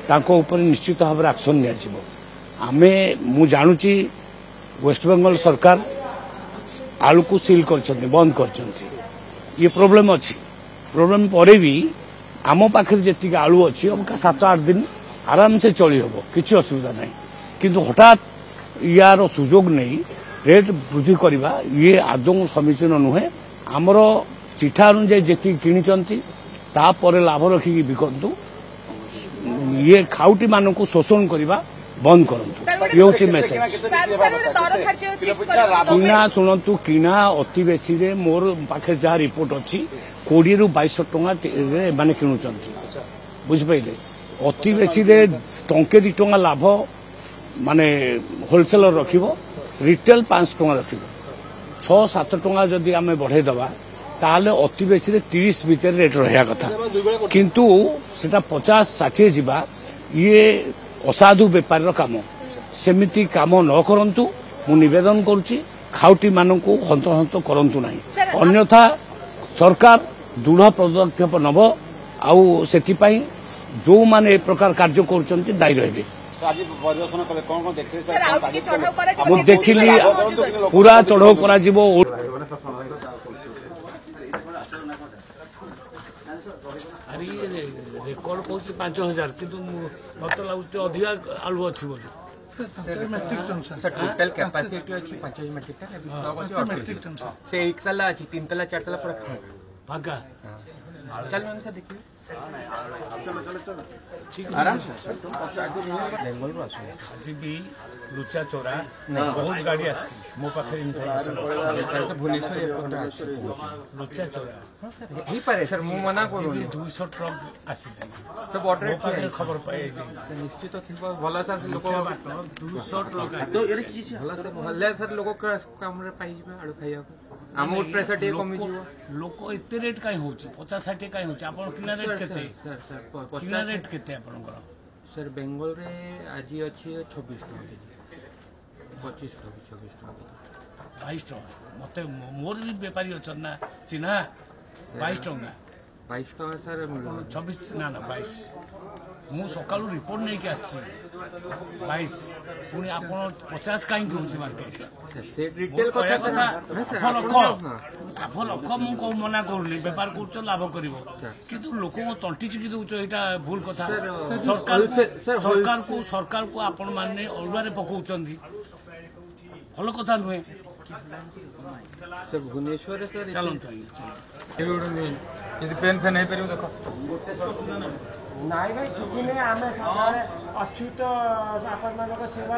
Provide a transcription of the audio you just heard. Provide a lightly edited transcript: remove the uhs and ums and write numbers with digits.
ताको ऊपर निश्चित भाव में एक्शन नियाजिबो। आमे मु जानुची वेस्ट बेंगल सरकार आलू को सील करछन्ती बंद करछन्ती ये प्रॉब्लम अच्छी प्रॉब्लम परे भी आम पाखे जी आलू अच्छी हमका 7-8 दिन आराम से चली हम किसी असुविधा नहीं किंतु हठात यार सुजोग नहीं रेट वृद्धि करवा ये आदौ समीचीन नुहे आमर चिठा अनुजाई जी किणी तापर लाभ रखिकी बिकतु ये खाउटी मान को शोषण करवा बंद करंतु ये होची मेसेज। किना शुणु किना अति बेसी रे मोर पाखे जहाँ रिपोर्ट अच्छी 20 ରୁ 2200 टंका माने किणुचंती बुझिपाइले अति बेसी रे टंके 2 टंका लाभ माने होलसेलर रखिबो रिटेल 5 टंका रखिबो 6-7 टंका जदि आमे बढ़ाई दबा ताले अति बेसी रे 30 भीतर रेट रहिया कथा किंतु सेटा 50-60 जिबा ये असाधु व्यापार काम सेमिति काम न करंतु मु निवेदन करुच्ची खाउटी मानू हंत हंत करंतु नहीं अन्यथा सरकार दृढ़ पदक्षेप नब आउ सेतिपाई जो माने ए प्रकार कार्य करुचंती दायी रहिबे। मु देखिली पूरा चढ़ाऊ करा जिवो रेकर्ड कहूँ 5000 किंतु मत लगुच अधिका आलू अच्छी बोली टोटल कैपेसिटी अच्छी 5000 मेट्रिक टन से 1 तला अच्छी 3 तला 4 तला पूरा फाका चल मैम सर देखिए आज भी लुचा चोरा बहुत गाड़ी आसी मो पाखे इनफॉरमेशन लुचा चोरा ही पारे सर मु मना करू 200 ट्रक आसी सब ऑर्डर पाखे खबर पाए निश्चित थिबो भला सर लोक 200 ट्रक तो एरे किछि भला सर लोक काम रे पाई जिबा आडू खाइया अमाउंट प्रेशर टे कमी जिवो लोक एते रेट काई होची 50-60 काई होची आपण किना रेट केते सर किना रेट केते आपण कर सर बेंगल रे आज अछि 26 टका केजी 25 टका 22 टका मते मोर भी व्यापारी अछन ना चिन्हा 22 टका 22 टका सर 26 ना 22 मु सकाळु रिपोर्ट नै के आछि 22 पुनी आपण 50 काई कहउछि मार्केट से रिटेल कथा भल ख मु को मना करली व्यापार करछ लाभ करिवो किंतु लोक तंटी चिपी दउछ एटा भूल कथा सरकार को आपण माने अलुआ रे पकाउचंदी भल कथा नुहे सर भुवनेश्वर सर चलंतु यदि पेन फेन नहीं परियो देखो नाई भाई किछि नै आमे सकाळे अच्युत आपन मानक सेवा